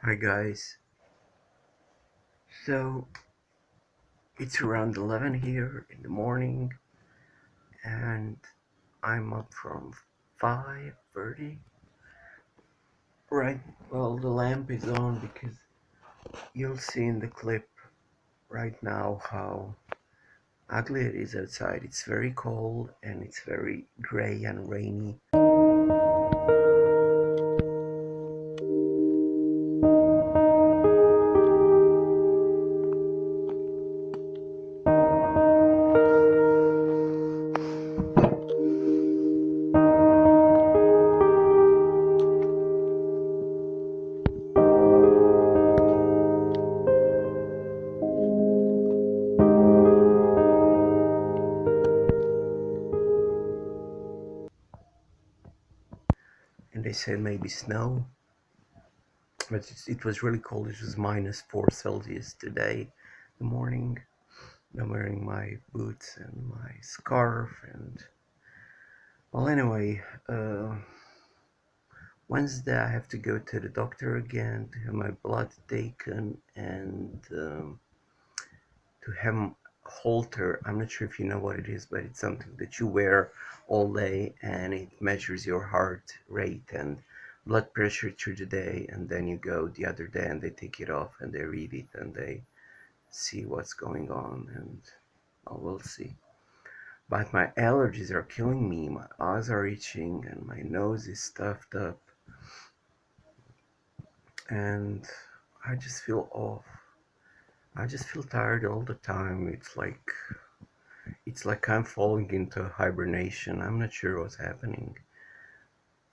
Hi guys. So it's around 11 here in the morning and I'm up from 5:30. Right. Well, the lamp is on because you'll see in the clip right now how ugly it is outside. It's very cold and it's very gray and rainy. And they said maybe snow, but it was really cold. It was -4 Celsius today in the morning. I'm wearing my boots and my scarf and well, anyway, Wednesday I have to go to the doctor again to have my blood taken and to have a Holter. I'm not sure if you know what it is, but it's something that you wear all day and it measures your heart rate and blood pressure through the day, and then you go the other day and they take it off and they read it and they see what's going on, and well, we'll see. But my allergies are killing me. My eyes are itching and my nose is stuffed up and I just feel off. I just feel tired all the time. It's like I'm falling into hibernation. I'm not sure what's happening.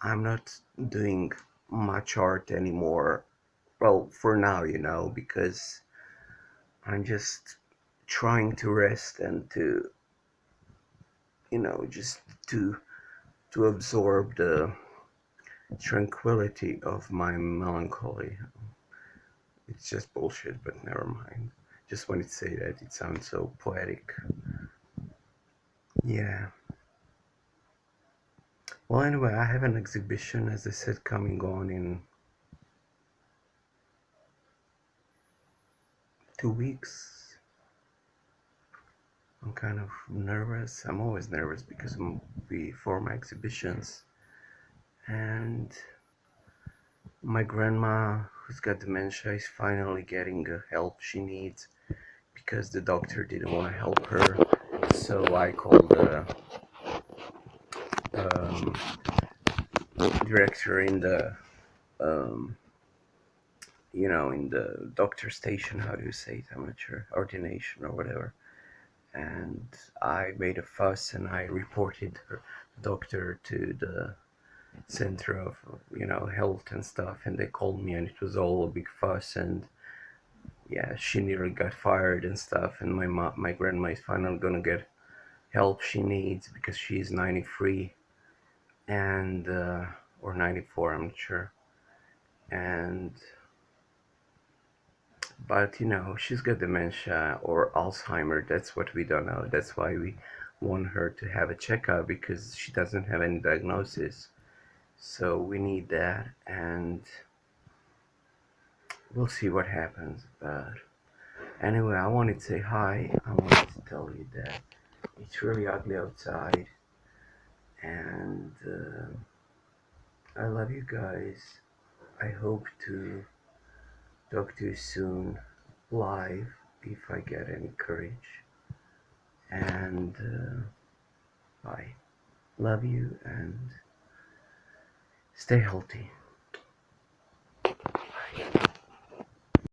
I'm not doing much art anymore. Well, for now, because I'm just trying to rest and to, just to to absorb the tranquility of my melancholy. It's just bullshit, but never mind. Just wanted to say that it sounds so poetic. Yeah. Well, anyway, I have an exhibition, as I said, coming on in 2 weeks. I'm kind of nervous. I'm always nervous because before my exhibitions. And my grandma, who's got dementia, is finally getting the help she needs because the doctor didn't want to help her. So I called the um, director in the um, in the doctor station. How do you say it? I'm not sure. Ordination or whatever. And I made a fuss and I reported her doctor to the center of health and stuff, and they called me and it was all a big fuss, and yeah, she nearly got fired and stuff, and my grandma is finally gonna get help she needs because she's 93 and or 94, I'm not sure. And but she's got dementia or Alzheimer. That's what we don't know. That's why we want her to have a checkup, because she doesn't have any diagnosis. So we need that, and we'll see what happens. But anyway, I wanted to say hi. I wanted to tell you that it's really ugly outside, and I love you guys. I hope to talk to you soon, live, if I get any courage. And bye. Love you and stay healthy.